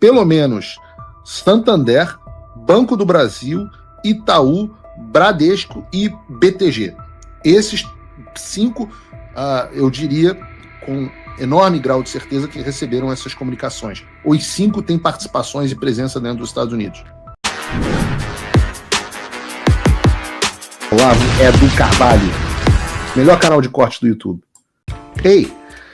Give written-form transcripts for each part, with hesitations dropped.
pelo menos Santander, Banco do Brasil, Itaú, Bradesco e BTG. Esses 5, eu diria, com enorme grau de certeza que receberam essas comunicações. Os 5 têm participações e presença dentro dos Estados Unidos. Olá, Edu Carvalho, melhor canal de corte do YouTube. Ei,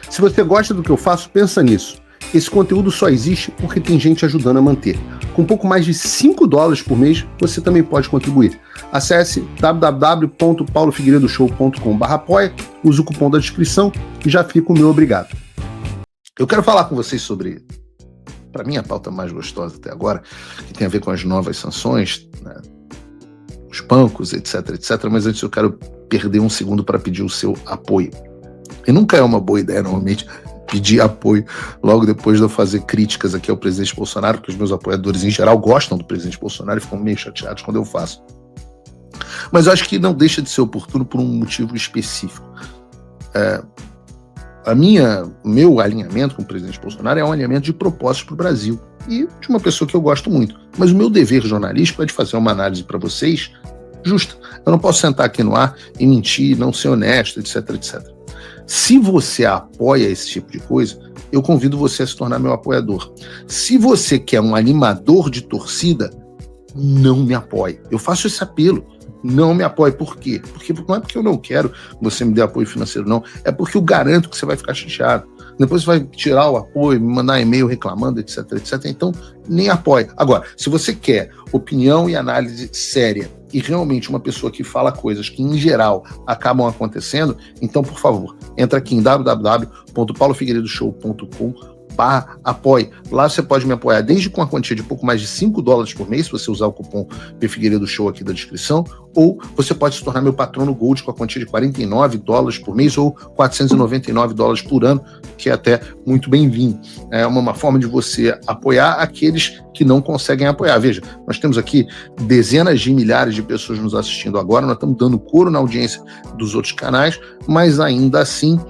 se você gosta do que eu faço, pensa nisso. Esse conteúdo só existe porque tem gente ajudando a manter. Com pouco mais de $5 por mês, você também pode contribuir. Acesse www.paulofigueiredoshow.com/apoia, use o cupom da descrição e já fica o meu obrigado. Eu quero falar com vocês sobre, para mim, a pauta mais gostosa até agora, que tem a ver com as novas sanções, né, os bancos, etc, mas antes eu quero perder um segundo para pedir o seu apoio. E nunca é uma boa ideia, normalmente, pedir apoio logo depois de eu fazer críticas aqui ao presidente Bolsonaro, porque os meus apoiadores em geral gostam do presidente Bolsonaro e ficam meio chateados quando eu faço. Mas eu acho que não deixa de ser oportuno por um motivo específico. Meu alinhamento com o presidente Bolsonaro é um alinhamento de propósitos para o Brasil e de uma pessoa que eu gosto muito. Mas o meu dever jornalístico é de fazer uma análise para vocês justa. Eu não posso sentar aqui no ar e mentir, não ser honesto, etc. Se você apoia esse tipo de coisa, eu convido você a se tornar meu apoiador. Se você quer um animador de torcida, não me apoie. Eu faço esse apelo. Não me apoie. Por quê? Porque não é porque eu não quero que você me dê apoio financeiro, não. É porque eu garanto que você vai ficar chateado. Depois você vai tirar o apoio, me mandar e-mail reclamando, etc. Então, nem apoie. Agora, se você quer opinião e análise séria e realmente uma pessoa que fala coisas que, em geral, acabam acontecendo, então, por favor, entra aqui em www.paulofigueiredoshow.com/apoie. Lá você pode me apoiar desde com a quantia de pouco mais de $5 por mês, se você usar o cupom Figueiredo Show aqui da descrição, ou você pode se tornar meu patrono Gold com a quantia de $49 por mês ou $499 por ano, que é até muito bem-vindo. É uma forma de você apoiar aqueles que não conseguem apoiar. Veja, nós temos aqui dezenas de milhares de pessoas nos assistindo agora, nós estamos dando coro na audiência dos outros canais, mas ainda assim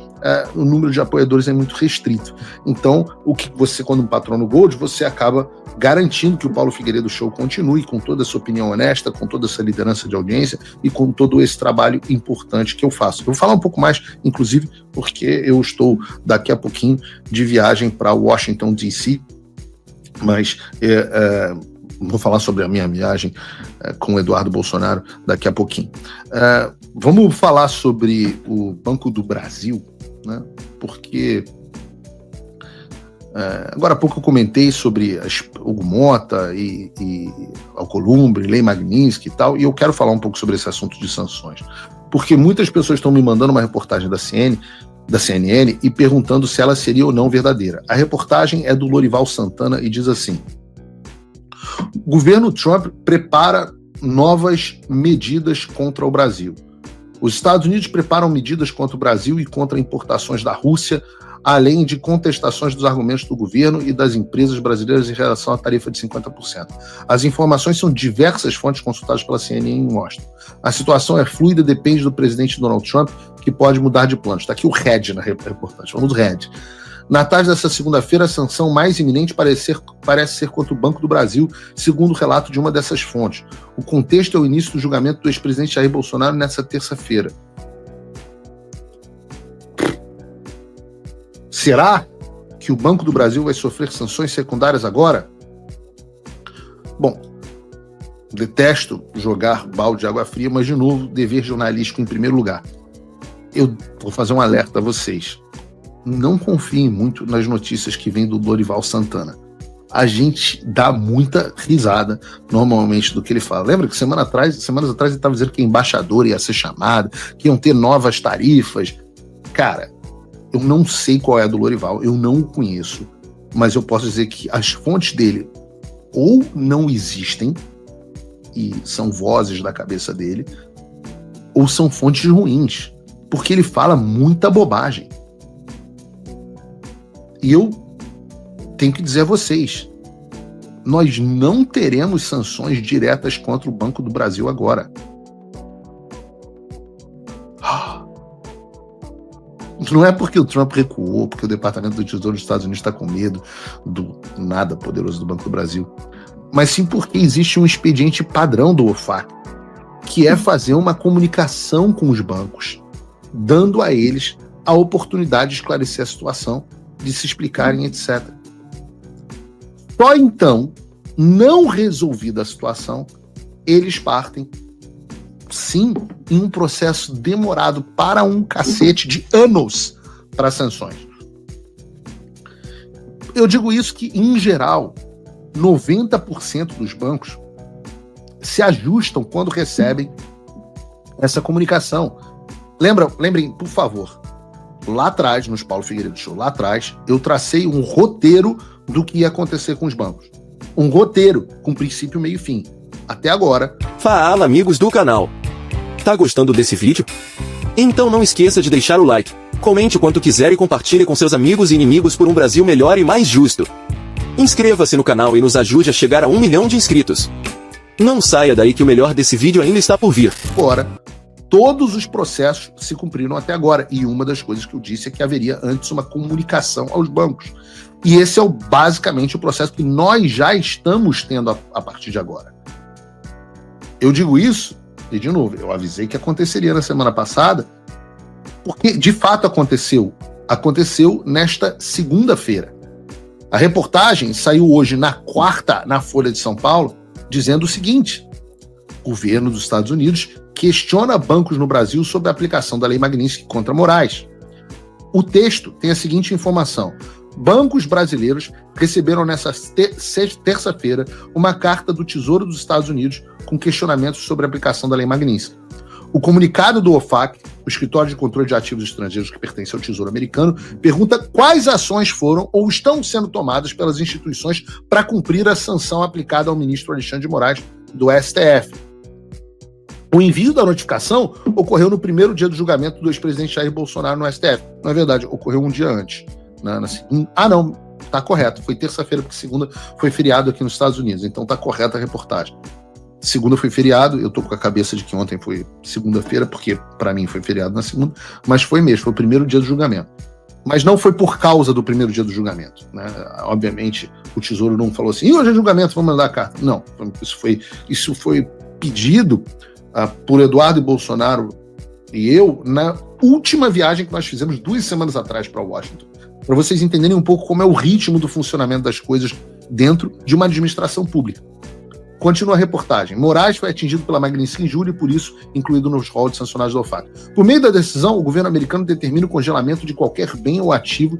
o número de apoiadores é muito restrito. Então, o que você, quando um patrono Gold, você acaba garantindo que o Paulo Figueiredo Show continue com toda essa opinião honesta, com toda essa liderança de audiência e com todo esse trabalho importante que eu faço. Eu vou falar um pouco mais, inclusive, porque eu estou daqui a pouquinho de viagem para Washington, D.C., mas vou falar sobre a minha viagem com o Eduardo Bolsonaro daqui a pouquinho. Vamos falar sobre o Banco do Brasil, né? Porque agora há pouco eu comentei sobre Hugo Mota e Alcolumbre, Lei Magnitsky e tal, e eu quero falar um pouco sobre esse assunto de sanções, porque muitas pessoas estão me mandando uma reportagem da CNN e perguntando se ela seria ou não verdadeira. A reportagem é do Lorival Santana e diz assim: o governo Trump prepara novas medidas contra o Brasil. Os Estados Unidos preparam medidas contra o Brasil e contra importações da Rússia, além de contestações dos argumentos do governo e das empresas brasileiras em relação à tarifa de 50%. As informações são de diversas fontes consultadas pela CNN e mostram. A situação é fluida, depende do presidente Donald Trump, que pode mudar de planos. Está aqui o head na reportagem, vamos head. Na tarde dessa segunda-feira, a sanção mais iminente parece ser contra o Banco do Brasil, segundo o relato de uma dessas fontes. O contexto é o início do julgamento do ex-presidente Jair Bolsonaro nessa terça-feira. Será que o Banco do Brasil vai sofrer sanções secundárias agora? Bom, detesto jogar balde de água fria, mas, de novo, dever jornalístico em primeiro lugar. Eu vou fazer um alerta a vocês. Não confiem muito nas notícias que vêm do Lorival Santana. A gente dá muita risada, normalmente, do que ele fala. Lembra que semanas atrás ele estava dizendo que a embaixadora ia ser chamada, que iam ter novas tarifas. Cara, eu não sei qual é a do Lorival, eu não o conheço, mas eu posso dizer que as fontes dele ou não existem, e são vozes da cabeça dele, ou são fontes ruins, porque ele fala muita bobagem. E eu tenho que dizer a vocês, nós não teremos sanções diretas contra o Banco do Brasil agora. Não é porque o Trump recuou, porque o Departamento do Tesouro dos Estados Unidos está com medo do nada poderoso do Banco do Brasil, mas sim porque existe um expediente padrão do OFAC, que é fazer uma comunicação com os bancos, dando a eles a oportunidade de esclarecer a situação, de se explicarem, etc. Só então, não resolvida a situação, eles partem, sim, em um processo demorado para um cacete de anos para sanções. Eu digo isso que, em geral, 90% dos bancos se ajustam quando recebem essa comunicação. Lembrem, por favor, lá atrás, nos Paulo Figueiredo Show, lá atrás, eu tracei um roteiro do que ia acontecer com os bancos. Um roteiro com princípio, meio e fim. Até agora. Fala, amigos do canal. Tá gostando desse vídeo? Então não esqueça de deixar o like, comente o quanto quiser e compartilhe com seus amigos e inimigos por um Brasil melhor e mais justo. Inscreva-se no canal e nos ajude a chegar a 1 milhão de inscritos. Não saia daí que o melhor desse vídeo ainda está por vir. Agora, todos os processos se cumpriram até agora. E uma das coisas que eu disse é que haveria antes uma comunicação aos bancos. E esse é basicamente o processo que nós já estamos tendo a partir de agora. Eu digo isso, e de novo, eu avisei que aconteceria na semana passada, porque de fato aconteceu. Aconteceu nesta segunda-feira. A reportagem saiu hoje na quarta, na Folha de São Paulo, dizendo o seguinte: o governo dos Estados Unidos questiona bancos no Brasil sobre a aplicação da Lei Magnitsky contra Moraes. O texto tem a seguinte informação: bancos brasileiros receberam nesta terça-feira uma carta do Tesouro dos Estados Unidos com questionamentos sobre a aplicação da Lei Magnitsky. O comunicado do OFAC, o Escritório de Controle de Ativos Estrangeiros que pertence ao Tesouro Americano, pergunta quais ações foram ou estão sendo tomadas pelas instituições para cumprir a sanção aplicada ao ministro Alexandre de Moraes do STF. O envio da notificação ocorreu no primeiro dia do julgamento do ex-presidente Jair Bolsonaro no STF. Na verdade, ocorreu um dia antes. Não, tá correto. Foi terça-feira, porque segunda foi feriado aqui nos Estados Unidos. Então tá correta a reportagem. Segunda foi feriado, eu tô com a cabeça de que ontem foi segunda-feira, porque para mim foi feriado na segunda, mas foi mesmo, foi o primeiro dia do julgamento. Mas não foi por causa do primeiro dia do julgamento, né? Obviamente, o Tesouro não falou assim, hoje é julgamento, vamos mandar a carta. Não, isso foi pedido por Eduardo Bolsonaro e eu na última viagem que nós fizemos 2 semanas atrás para Washington, para vocês entenderem um pouco como é o ritmo do funcionamento das coisas dentro de uma administração pública. Continua a reportagem. Moraes foi atingido pela Magnitsky em julho e, por isso, incluído nos rol de sancionados do OFAC. Por meio da decisão, o governo americano determina o congelamento de qualquer bem ou ativo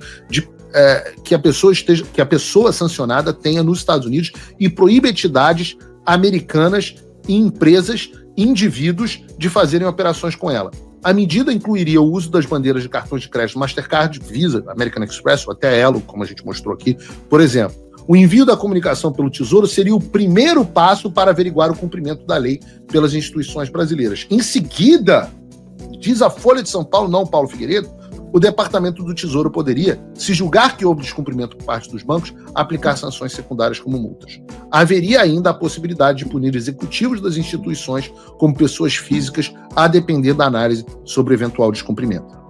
que a pessoa sancionada tenha nos Estados Unidos e proíbe entidades americanas e empresas, indivíduos, de fazerem operações com ela. A medida incluiria o uso das bandeiras de cartões de crédito Mastercard, Visa, American Express ou até Elo, como a gente mostrou aqui, por exemplo. O envio da comunicação pelo Tesouro seria o primeiro passo para averiguar o cumprimento da lei pelas instituições brasileiras. Em seguida, diz a Folha de São Paulo, não Paulo Figueiredo, o Departamento do Tesouro poderia, se julgar que houve descumprimento por parte dos bancos, aplicar sanções secundárias como multas. Haveria ainda a possibilidade de punir executivos das instituições como pessoas físicas, a depender da análise sobre eventual descumprimento.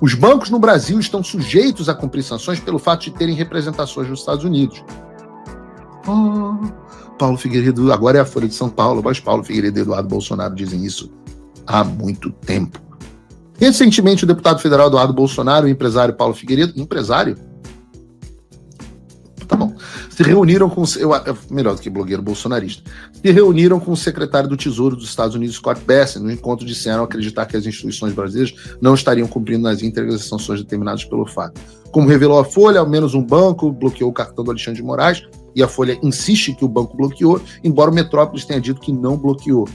Os bancos no Brasil estão sujeitos a cumprir sanções pelo fato de terem representações nos Estados Unidos. Paulo Figueiredo, agora é a Folha de São Paulo, mas Paulo Figueiredo e Eduardo Bolsonaro dizem isso há muito tempo. Recentemente, o deputado federal Eduardo Bolsonaro e o empresário Paulo Figueiredo, empresário? Tá bom. Se reuniram com... melhor do que blogueiro bolsonarista. Se reuniram com o secretário do Tesouro dos Estados Unidos, Scott Bessent. No encontro disseram acreditar que as instituições brasileiras não estariam cumprindo nas íntegras as sanções determinadas pelo FAC. Como revelou a Folha, ao menos um banco bloqueou o cartão do Alexandre de Moraes, e a Folha insiste que o banco bloqueou, embora o Metrópolis tenha dito que não bloqueou.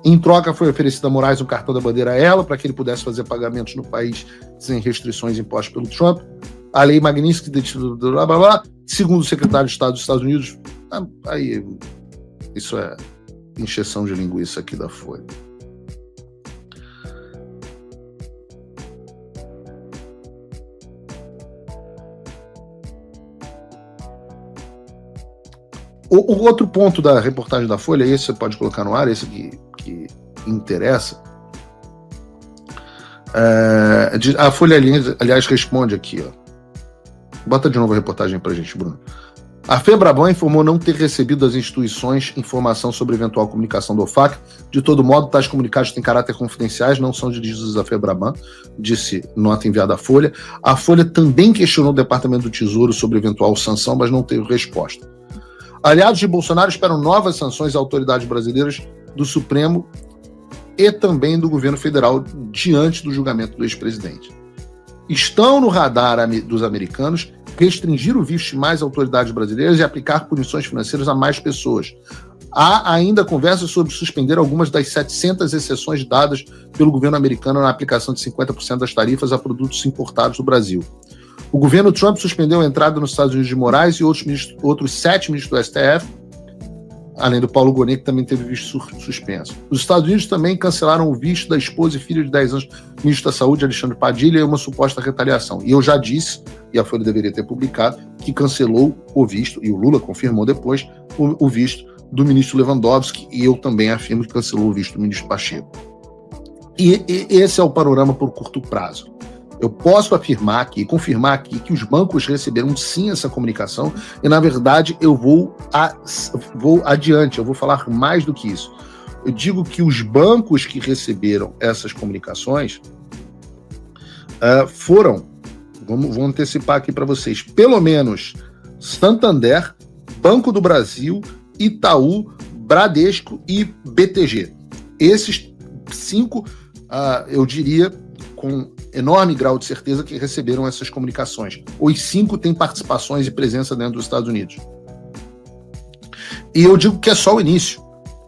Em troca, foi oferecido a Moraes um cartão da bandeira Elo para que ele pudesse fazer pagamentos no país sem restrições impostas pelo Trump. A lei Magnitsky, blá, blá, blá, segundo o secretário de Estado dos Estados Unidos, aí isso é encheção de linguiça aqui da Folha. O outro ponto da reportagem da Folha, esse você pode colocar no ar, esse que interessa, A Folha, aliás, responde aqui, ó. Bota de novo a reportagem pra gente, Bruno. A Febraban informou não ter recebido das instituições informação sobre eventual comunicação do OFAC. De todo modo, tais comunicados têm caráter confidenciais, não são dirigidos à Febraban, disse nota enviada à Folha. A Folha também questionou o Departamento do Tesouro sobre eventual sanção, mas não teve resposta. Aliados de Bolsonaro esperam novas sanções a autoridades brasileiras do Supremo e também do governo federal diante do julgamento do ex-presidente. Estão no radar dos americanos restringir o visto de mais autoridades brasileiras e aplicar punições financeiras a mais pessoas. Há ainda conversas sobre suspender algumas das 700 exceções dadas pelo governo americano na aplicação de 50% das tarifas a produtos importados do Brasil. O governo Trump suspendeu a entrada nos Estados Unidos de Moraes e outros 7 ministros do STF, além do Paulo Gonet, que também teve visto suspenso. Os Estados Unidos também cancelaram o visto da esposa e filha de 10 anos do ministro da Saúde, Alexandre Padilha, e uma suposta retaliação. E eu já disse, e a Folha deveria ter publicado, que cancelou o visto, e o Lula confirmou depois, o visto do ministro Lewandowski, e eu também afirmo que cancelou o visto do ministro Pacheco. E esse é o panorama por curto prazo. Eu posso afirmar aqui, confirmar aqui, que os bancos receberam sim essa comunicação e, na verdade, eu vou adiante, eu vou falar mais do que isso. Eu digo que os bancos que receberam essas comunicações foram, vou antecipar aqui para vocês, pelo menos Santander, Banco do Brasil, Itaú, Bradesco e BTG. Esses 5, eu diria, com enorme grau de certeza que receberam essas comunicações. Os 5 têm participações e presença dentro dos Estados Unidos. E eu digo que é só o início,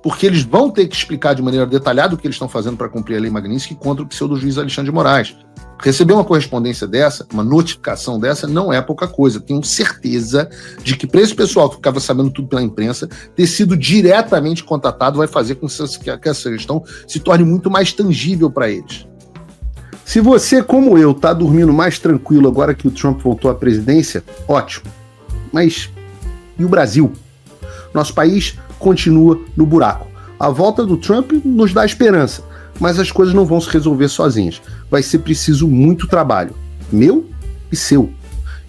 porque eles vão ter que explicar de maneira detalhada o que eles estão fazendo para cumprir a Lei Magnitsky contra o pseudo-juiz Alexandre de Moraes. Receber uma correspondência dessa, uma notificação dessa, não é pouca coisa. Tenho certeza de que para esse pessoal que ficava sabendo tudo pela imprensa, ter sido diretamente contatado vai fazer com que essa gestão se torne muito mais tangível para eles. Se você, como eu, está dormindo mais tranquilo agora que o Trump voltou à presidência, ótimo. Mas e o Brasil? Nosso país continua no buraco. A volta do Trump nos dá esperança, mas as coisas não vão se resolver sozinhas. Vai ser preciso muito trabalho, meu e seu.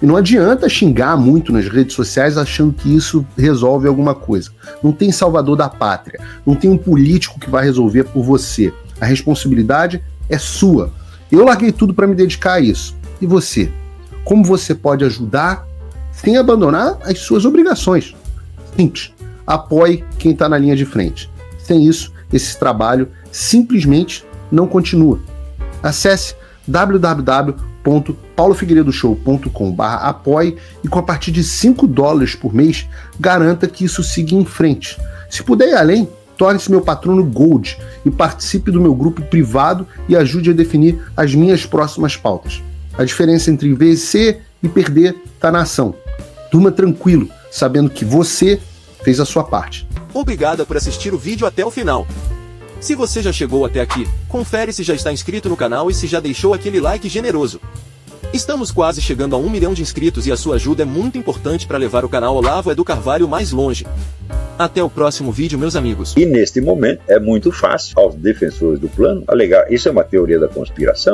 E não adianta xingar muito nas redes sociais achando que isso resolve alguma coisa. Não tem salvador da pátria, não tem um político que vai resolver por você. A responsabilidade é sua. Eu larguei tudo para me dedicar a isso. E você? Como você pode ajudar sem abandonar as suas obrigações? Simples. Apoie quem está na linha de frente. Sem isso, esse trabalho simplesmente não continua. Acesse www.paulofigueiredoshow.com/apoie e com a partir de $5 por mês, garanta que isso siga em frente. Se puder ir além, torne-se meu patrono Gold e participe do meu grupo privado e ajude a definir as minhas próximas pautas. A diferença entre vencer e perder está na ação. Durma tranquilo, sabendo que você fez a sua parte. Obrigado por assistir o vídeo até o final. Se você já chegou até aqui, confere se já está inscrito no canal e se já deixou aquele like generoso. Estamos quase chegando a 1 milhão de inscritos e a sua ajuda é muito importante para levar o canal Olavo do Carvalho mais longe. Até o próximo vídeo, meus amigos. E neste momento é muito fácil aos defensores do plano alegar isso é uma teoria da conspiração.